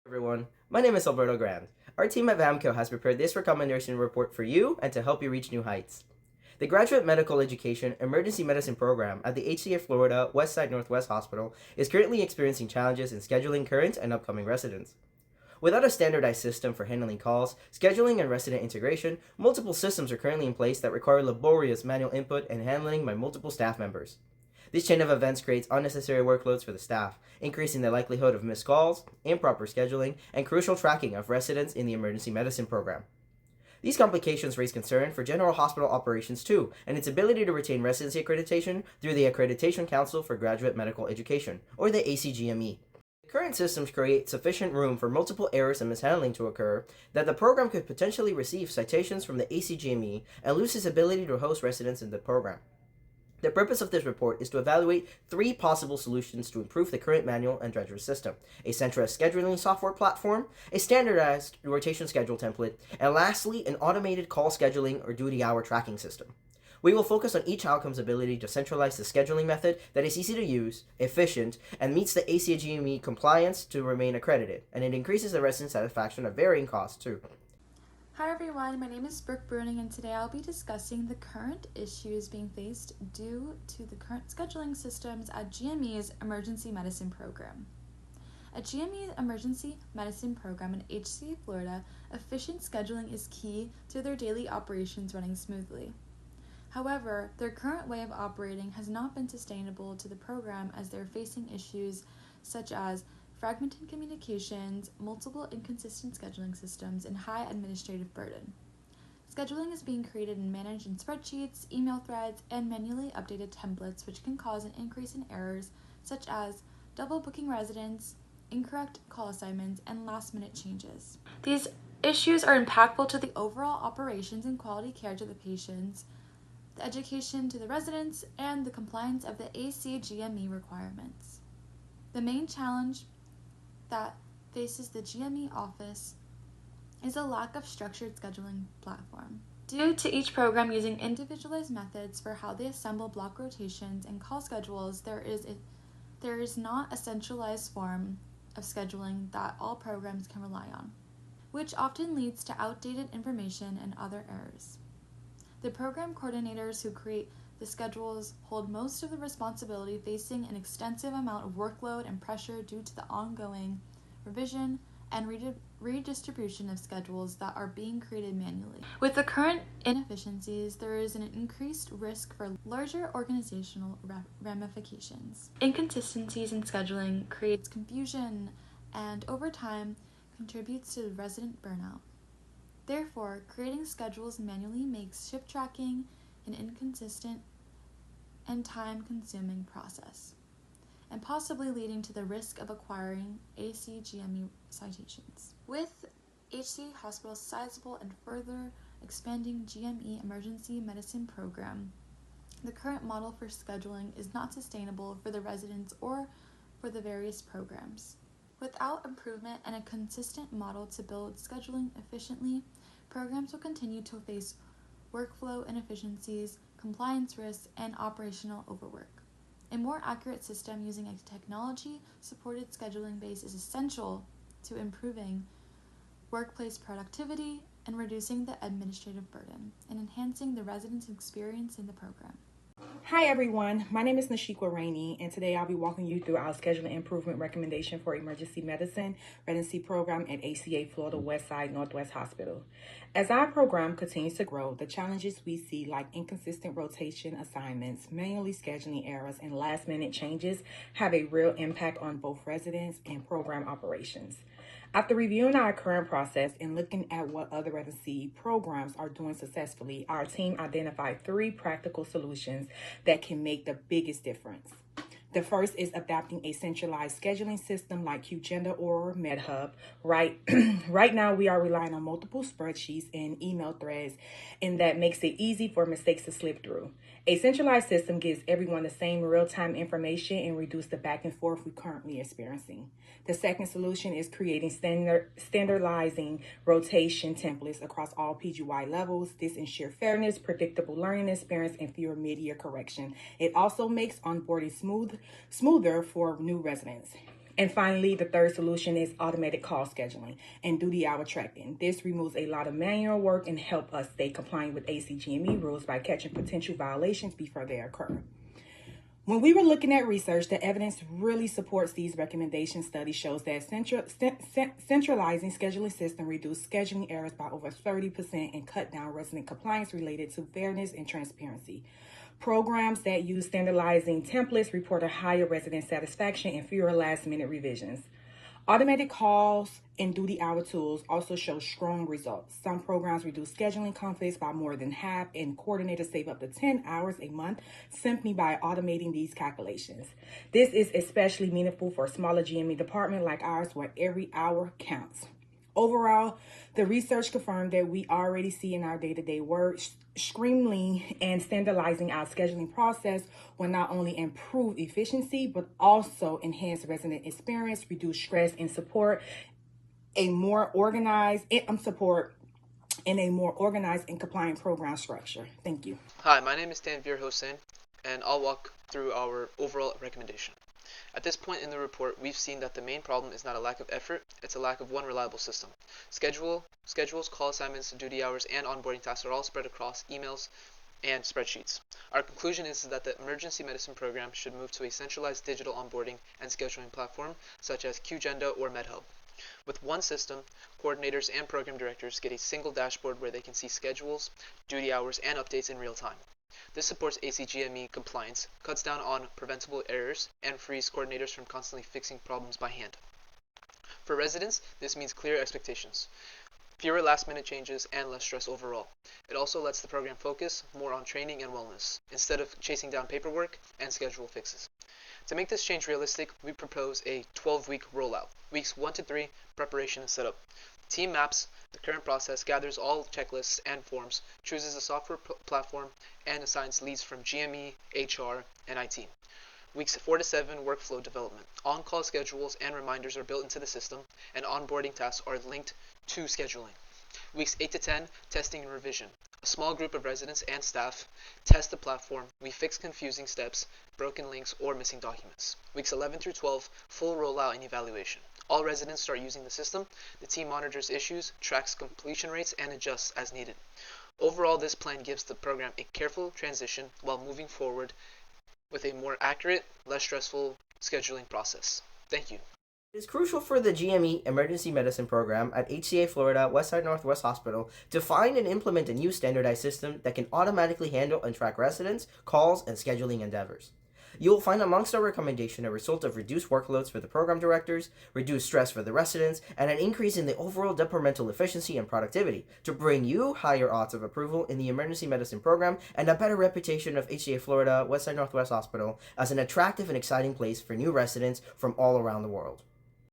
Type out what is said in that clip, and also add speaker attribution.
Speaker 1: Everyone, my name is Alberto Grand. Our team at VAMCO has prepared this recommendation report for you and to help you reach new heights. The Graduate Medical Education Emergency Medicine Program at the HCA Florida Westside Northwest Hospital is currently experiencing challenges in scheduling current and upcoming residents. Without a standardized system for handling calls, scheduling, and resident integration, multiple systems are currently in place that require laborious manual input and handling by multiple staff members. This chain of events creates unnecessary workloads for the staff, increasing the likelihood of missed calls, improper scheduling, and crucial tracking of residents in the emergency medicine program. These complications raise concern for general hospital operations too, and its ability to retain residency accreditation through the Accreditation Council for Graduate Medical Education, or the ACGME. The current systems create sufficient room for multiple errors and mishandling to occur that the program could potentially receive citations from the ACGME and lose its ability to host residents in the program. The purpose of this report is to evaluate three possible solutions to improve the current manual and dredger system: a centralized scheduling software platform, a standardized rotation schedule template, and lastly, an automated call scheduling or duty hour tracking system. We will focus on each outcome's ability to centralize the scheduling method that is easy to use, efficient, and meets the ACGME compliance to remain accredited, and it increases the resident satisfaction at varying costs too.
Speaker 2: Hi everyone, my name is Brooke Bruning and today I'll be discussing the current issues being faced due to the current scheduling systems at GME's Emergency Medicine Program. At GME Emergency Medicine Program in HCA Florida, efficient scheduling is key to their daily operations running smoothly. However, their current way of operating has not been sustainable to the program as they're facing issues such as fragmented communications, multiple inconsistent scheduling systems, and high administrative burden. Scheduling is being created and managed in spreadsheets, email threads, and manually updated templates, which can cause an increase in errors such as double booking residents, incorrect call assignments, and last-minute changes. These issues are impactful to the overall operations and quality care to the patients, the education to the residents, and the compliance of the ACGME requirements. The main challenge that faces the GME office is a lack of structured scheduling platform. Due to each program using individualized methods for how they assemble block rotations and call schedules, there is not a centralized form of scheduling that all programs can rely on, which often leads to outdated information and other errors. The program coordinators who create the schedules hold most of the responsibility, facing an extensive amount of workload and pressure due to the ongoing revision and redistribution of schedules that are being created manually. With the current inefficiencies, there is an increased risk for larger organizational ramifications. Inconsistencies in scheduling creates confusion and, over time, contributes to resident burnout. Therefore, creating schedules manually makes shift tracking an inconsistent and time-consuming process, and possibly leading to the risk of acquiring ACGME citations. With HCA Hospital's sizable and further expanding GME Emergency Medicine Program, the current model for scheduling is not sustainable for the residents or for the various programs. Without improvement and a consistent model to build scheduling efficiently, programs will continue to face workflow inefficiencies, compliance risks, and operational overwork. A more accurate system using a technology-supported scheduling base is essential to improving workplace productivity and reducing the administrative burden and enhancing the residents' experience in the program.
Speaker 3: Hi everyone, my name is Nashikwa Rainey, and today I'll be walking you through our scheduling improvement recommendation for emergency medicine residency program at HCA Florida Westside Northwest Hospital. As our program continues to grow, the challenges we see, like inconsistent rotation assignments, manually scheduling errors, and last-minute changes, have a real impact on both residents and program operations. After reviewing our current process and looking at what other residency programs are doing successfully, our team identified three practical solutions that can make the biggest difference. The first is adapting a centralized scheduling system like QGenda or MedHub. Right now, we are relying on multiple spreadsheets and email threads, and that makes it easy for mistakes to slip through. A centralized system gives everyone the same real-time information and reduces the back and forth we're currently experiencing. The second solution is creating standardizing rotation templates across all PGY levels. This ensures fairness, predictable learning experience, and fewer mid-year correction. It also makes onboarding smoother for new residents. And finally, the third solution is automated call scheduling and duty hour tracking. This removes a lot of manual work and help us stay compliant with ACGME rules by catching potential violations before they occur. When we were looking at research, the evidence really supports these recommendations. Study shows that centralizing scheduling system reduced scheduling errors by over 30% and cut down resident compliance related to fairness and transparency. Programs that use standardizing templates report a higher resident satisfaction and fewer last-minute revisions. Automated calls and duty hour tools also show strong results. Some programs reduce scheduling conflicts by more than half, and coordinators save up to 10 hours a month simply by automating these calculations. This is especially meaningful for a smaller GME department like ours, where every hour counts. Overall, the research confirmed that we already see in our day-to-day work, streamlining and standardizing our scheduling process will not only improve efficiency, but also enhance resident experience, reduce stress, and support a more organized and compliant program structure. Thank you.
Speaker 4: Hi, my name is Tanvir Hossain, and I'll walk through our overall recommendation. At this point in the report, we've seen that the main problem is not a lack of effort, it's a lack of one reliable system. Schedules, call assignments, duty hours, and onboarding tasks are all spread across emails and spreadsheets. Our conclusion is that the emergency medicine program should move to a centralized digital onboarding and scheduling platform such as QGenda or MedHub. With one system, coordinators and program directors get a single dashboard where they can see schedules, duty hours, and updates in real time. This supports ACGME compliance, cuts down on preventable errors, and frees coordinators from constantly fixing problems by hand. For residents, this means clear expectations, fewer last-minute changes, and less stress overall. It also lets the program focus more on training and wellness, instead of chasing down paperwork and schedule fixes. To make this change realistic, we propose a 12-week rollout. Weeks 1 to 3, preparation and setup. The team maps the current process, gathers all checklists and forms, chooses a software platform, and assigns leads from GME, HR, and IT. Weeks 4 to 7, workflow development. On-call schedules and reminders are built into the system, and onboarding tasks are linked to scheduling. Weeks 8 to 10, testing and revision. A small group of residents and staff test the platform. We fix confusing steps, broken links, or missing documents. Weeks 11 through 12, full rollout and evaluation. All residents start using the system. The team monitors issues, tracks completion rates, and adjusts as needed. Overall, this plan gives the program a careful transition while moving forward with a more accurate, less stressful scheduling process. Thank you.
Speaker 1: It is crucial for the GME Emergency Medicine Program at HCA Florida Westside Northwest Hospital to find and implement a new standardized system that can automatically handle and track residents, calls, and scheduling endeavors. You will find amongst our recommendation a result of reduced workloads for the program directors, reduced stress for the residents, and an increase in the overall departmental efficiency and productivity to bring you higher odds of approval in the emergency medicine program and a better reputation of HCA Florida Westside Northwest Hospital as an attractive and exciting place for new residents from all around the world.